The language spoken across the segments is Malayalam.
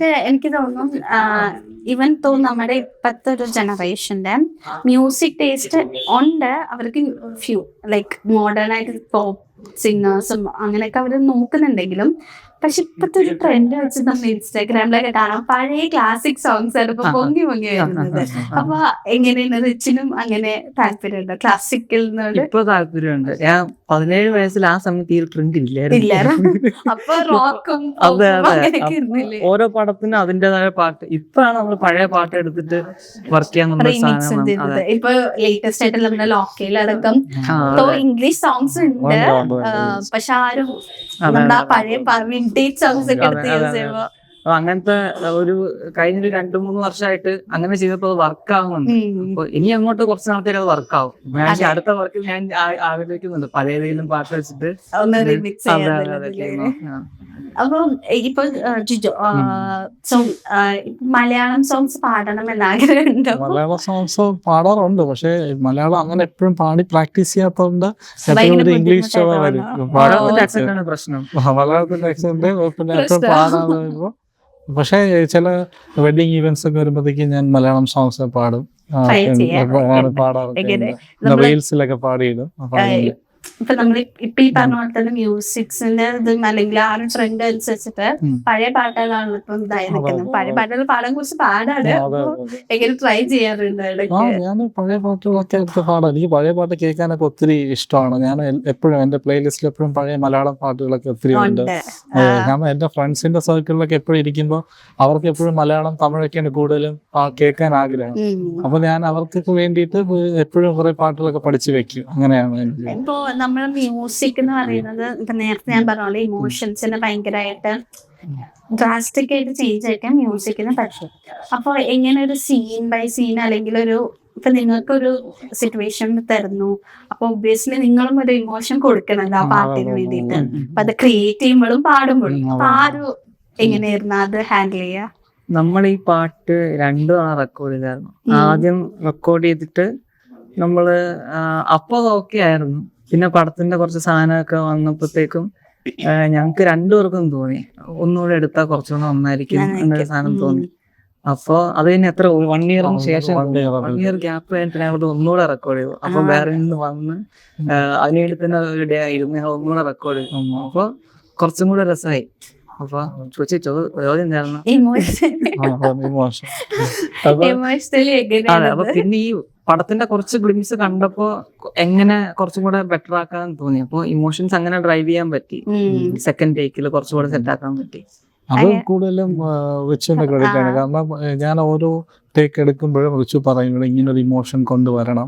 പക്ഷെ എനിക്ക് തോന്നുന്നു ഈവൻ തോന്നുന്നു നമ്മുടെ ഇപ്പത്തെ ഒരു ജനറേഷന്റെ മ്യൂസിക് ടേസ്റ്റ് ഉണ്ട്. അവർക്ക് ഫ്യൂ ലൈക്ക് മോഡേൺ ആയിട്ട് പോപ്പ് സിംഗേഴ്സും അങ്ങനെയൊക്കെ അവർ നോക്കുന്നുണ്ടെങ്കിലും, പക്ഷെ ഇപ്പത്തെ ഒരു ട്രെൻഡ് വെച്ച് നമ്മൾ ഇൻസ്റ്റാഗ്രാമിലൊക്കെ കാണാം, പഴയ ക്ലാസിക് സോങ്സ് ആണ് ഇപ്പൊ പൊങ്ങി വരുന്നത്. അപ്പൊ എങ്ങനെയാണ് റിച്ചിനും അങ്ങനെ താല്പര്യമുണ്ടോ ക്ലാസിക്കൽ? ഇപ്പൊ താല്പര്യമുണ്ട്. ഞാൻ 17 വയസ്സിൽ ആ സമയത്ത് ഈ ട്രെൻഡ് ഇല്ലായിരുന്നു. അപ്പൊ റോക്കും അതെ ഓരോ പടത്തിനും അതിന്റേതായ പാട്ട്. ഇപ്പാണ് നമ്മൾ പഴയ പാട്ട് എടുത്തിട്ട് വർക്ക് ചെയ്യാൻ ഇപ്പൊ ലേറ്റസ്റ്റ് ആയിട്ട് നമ്മുടെ ലോക്കയിലടക്കം ഇംഗ്ലീഷ് സോങ്സ് ഉണ്ട്, പക്ഷെ ആരും നമ്മുടെ ആ പഴയ വിന്റേജ് സോങ്സ് ഒക്കെ എടുത്ത് യൂസ് ചെയ്യുമ്പോ അങ്ങനത്തെ ഒരു കഴിഞ്ഞൊരു 2-3 വർഷമായിട്ട് അങ്ങനെ ചെയ്തപ്പോ അത് വർക്ക് ആവുന്നുണ്ട്. അപ്പൊ ഇനി അങ്ങോട്ട് കുറച്ച് നാളത്തേക്ക് അത് വർക്ക് ആവും. അടുത്ത വർക്കിൽ ഞാൻ ആഗ്രഹിക്കുന്നുണ്ട് പഴയ ഏതെങ്കിലും പാട്ട് വെച്ചിട്ട് ഒന്ന് റിമിക്സ് ചെയ്യാൻ. അപ്പൊ ഇപ്പൊ മലയാളം സോങ്സ് പാടണം എന്ന് ആഗ്രഹമുണ്ടോ? മലയാളം സോങ്സ് പാടാറുണ്ട്, പക്ഷെ മലയാളം അങ്ങനെ എപ്പോഴും പാടി പ്രാക്ടീസ് ചെയ്യാത്തതുകൊണ്ട് ഇംഗ്ലീഷ് വരും. പ്രശ്നം മലയാളത്തിന്റെ ആക്സെന്റ് പിന്നെ എപ്പോഴും പാടാൻ വരുമ്പോ. പക്ഷെ ചില വെഡിങ് ഈവെന്റ്സ് ഒക്കെ വരുമ്പോഴത്തേക്കും ഞാൻ മലയാളം സോങ്സ് പാടും, പാടാറുണ്ട്, റീൽസിലൊക്കെ പാടിയിടും. ഇപ്പൊ നമ്മൾ ഇപ്പൊ ഈ പറഞ്ഞ പോലെ തന്നെ മ്യൂസിക്സിന്റെ ഇതും അല്ലെങ്കിൽ ആ ഒരു ട്രെൻഡ് അനുസരിച്ചിട്ട് പഴയ പാട്ടുകളാണ് ഇപ്പം ഇതായി നിൽക്കുന്നത്. പഴയ പാട്ടുകൾ പാടാൻ കുറച്ച് പാടാണ്. എങ്ങനെ ട്രൈ ചെയ്യാറുണ്ട്? ഞാൻ പഴയ പാട്ടുകളൊക്കെ എടുത്ത് പാടാം. എനിക്ക് പഴയ പാട്ട് കേൾക്കാനൊക്കെ ഒത്തിരി ഇഷ്ടമാണ്. ഞാൻ എപ്പോഴും എന്റെ പ്ലേലിസ്റ്റിൽ എപ്പോഴും പഴയ മലയാളം പാട്ടുകളൊക്കെ ഒത്തിരി ഉണ്ട്. കാരണം എന്റെ ഫ്രണ്ട്സിന്റെ സർക്കിളിലൊക്കെ എപ്പോഴും ഇരിക്കുമ്പോൾ അവർക്ക് എപ്പോഴും മലയാളം തമിഴൊക്കെയാണ് കൂടുതലും കേൾക്കാൻ ആഗ്രഹം. അപ്പൊ ഞാൻ അവർക്ക് വേണ്ടിയിട്ട് എപ്പോഴും കുറെ പാട്ടുകളൊക്കെ പഠിച്ചു വെക്കും. അങ്ങനെയാണ് എനിക്ക്. ഇപ്പോ നമ്മള് മ്യൂസിക് എന്ന് പറയുന്നത് ഇപ്പൊ നേരത്തെ ഞാൻ പറഞ്ഞ ഇമോഷൻസിന് ഭയങ്കരമായിട്ട് ഡ്രാസ്റ്റിക് ആയിട്ട് ചേഞ്ച് ആക്കാൻ മ്യൂസിക്കിന് പറ്റും. അപ്പൊ എങ്ങനെ ഒരു സീൻ ബൈ സീൻ അല്ലെങ്കിൽ ഒരു ഇപ്പൊ നിങ്ങൾക്കൊരു സിറ്റുവേഷൻ തരുന്നു, അപ്പൊ ഒബ്വിയസ്ലി നിങ്ങളും ഒരു ഇമോഷൻ കൊടുക്കണല്ലോ ആ പാട്ടിന് വേണ്ടിയിട്ട്. അപ്പൊ അത് ക്രിയേറ്റ് ചെയ്യുമ്പോഴും പാടുമ്പോഴും അപ്പൊ ആ ഒരു എങ്ങനെയായിരുന്നു അത് ഹാൻഡിൽ ചെയ്യാ? നമ്മൾ ഈ പാട്ട് 2 തവണ റെക്കോർഡ് ചെയ്തായിരുന്നു. ആദ്യം റെക്കോർഡ് ചെയ്തിട്ട് നമ്മള് അപ്പൊ ഓക്കെ ആയിരുന്നു. പിന്നെ പടത്തിന്റെ കുറച്ച് സാധനമൊക്കെ വന്നപ്പോഴത്തേക്കും ഞങ്ങക്ക് 2 പേർക്കും തോന്നി ഒന്നുകൂടെ എടുത്താൽ കുറച്ചുകൂടെ നന്നായിരിക്കും എന്നൊരു സാധനം തോന്നി. അപ്പൊ അത് കഴിഞ്ഞ് എത്ര 1 ഇയറിന് ശേഷം 1 ഇയർ ഗ്യാപ്പ് കഴിഞ്ഞിട്ട് ഞങ്ങൾ ഒന്നുകൂടെ റെക്കോർഡ് ചെയ്തു. അപ്പൊ വേറെ നിന്ന് വന്ന് അതിനുവേണ്ടി തന്നെ ഒരു ഡേ ആയിരുന്നു ഞങ്ങൾ ഒന്നുകൂടെ റെക്കോർഡ് ചെയ്തു. അപ്പൊ കുറച്ചും കൂടെ രസമായി. അപ്പൊ ചോദ്യം എന്തായിരുന്നു? അതെ. അപ്പൊ പിന്നെ ഈ പടത്തിന്റെ കുറച്ച് ഗ്ലിംസ് കണ്ടപ്പോ എങ്ങനെ കുറച്ചും കൂടെ ബെറ്റർ ആക്കാൻ തോന്നി. അപ്പൊ ഇമോഷൻസ് അങ്ങനെ ഡ്രൈവ് ചെയ്യാൻ പറ്റി. സെക്കൻഡ് ടേക്കിൽ കുറച്ചുകൂടെ സെറ്റ് ആക്കാൻ പറ്റി. അത് കൂടുതലും റിച്ചുവിന്റെ ക്രെഡിറ്റ് ആണ്. കാരണം ഞാൻ ഓരോ ടേക്ക് എടുക്കുമ്പോഴും റിച്ചു പറയും ഇവിടെ ഇങ്ങനെ ഒരു ഇമോഷൻ കൊണ്ടുവരണം,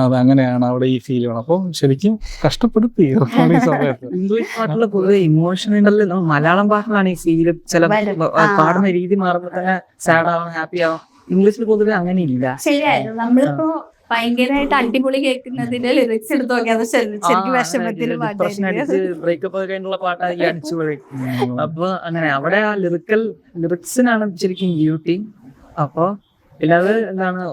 അത് അങ്ങനെയാണ് അവിടെ ഈ ഫീൽ വേണം. അപ്പൊ ശരിക്കും കഷ്ടപ്പെടുത്തി സമയത്ത്. ഇംഗ്ലീഷ് പാട്ടില് പൊതുവെ ഇമോഷൻ ഉണ്ടല്ലോ. മലയാളം പാട്ടിലാണ് ഈ ഫീല് ചില പാടുന്ന രീതി മാറുമ്പോൾ തന്നെ സാഡ് ആവാം, ഹാപ്പി ആവാം. ഇംഗ്ലീഷിൽ പൊതുവെ അങ്ങനെ ഇല്ല. ശരിയായിരുന്നു. നമ്മളിപ്പോ ഭയങ്കരമായിട്ട് അടിപൊളി കേൾക്കുന്നതിന്റെ ലിറിക്സ് എടുത്ത് നോക്കിയാൽ ശരിക്കും വിഷമത്തിൽ ബ്രേക്കപ്പ് ഒക്കെ കഴിഞ്ഞുള്ള പാട്ടായി അടിച്ചുപൊളി. അപ്പൊ അങ്ങനെ അവിടെ ആ ലിറിക്സിനാണ് ശരിക്കും ബ്യൂട്ടി. അപ്പൊ പിന്നെ അത് എന്താണ്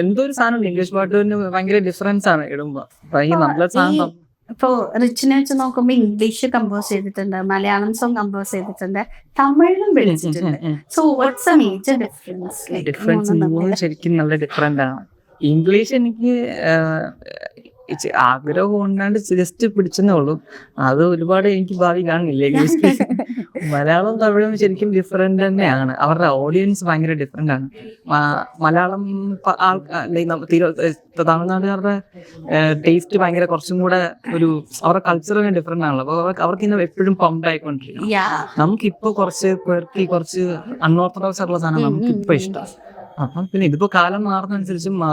എന്തോ ഒരു സാധനം ഇംഗ്ലീഷ് പാട്ടിന് ഭയങ്കര ഡിഫറൻസ് ആണ് ഇടുമ്പോ. നല്ല സാധനം ഇപ്പൊ റിച്ചിനെ വെച്ച് നോക്കുമ്പോ ഇംഗ്ലീഷ് കമ്പോസ് ചെയ്തിട്ടുണ്ട്, മലയാളം സോങ് കമ്പോസ് ചെയ്തിട്ടുണ്ട്, തമിഴിലും വിളിച്ചിട്ടുണ്ട്. So what's a major difference? ശരിക്കും നല്ല ഡിഫറെന്റ് ആണ്. ഇംഗ്ലീഷ് എനിക്ക് ആഗ്രഹം കൊണ്ടാണ്ട് ജസ്റ്റ് പിടിച്ചെന്നേ ഉള്ളൂ. അത് ഒരുപാട് എനിക്ക് ഭാവി കാണില്ല. ഇംഗ്ലീഷ് മലയാളം തമിഴും ശരിക്കും ഡിഫറെന്റ് തന്നെയാണ്. അവരുടെ ഓഡിയൻസ് ഭയങ്കര ഡിഫറെന്റ് ആണ്. മലയാളം തമിഴ്നാട്ടുകാരുടെ ടേസ്റ്റ് ഭയങ്കര കുറച്ചും കൂടെ ഒരു അവരുടെ കൾച്ചർ ഡിഫറെന്റ് ആണല്ലോ. അപ്പൊ അവർക്ക് ഇന്ന് എപ്പോഴും പമ്പ് ആയിക്കൊണ്ടിരിക്കും. നമുക്കിപ്പോ കുറച്ച് പേർക്ക് കുറച്ച് അൺഓർത്തഡോക്സ് ആയിട്ടുള്ള സാധനം നമുക്ക് ഇപ്പൊ ഇഷ്ടം. അപ്പം പിന്നെ ഇതിപ്പോ കാലം മാറുന്നതനുസരിച്ച്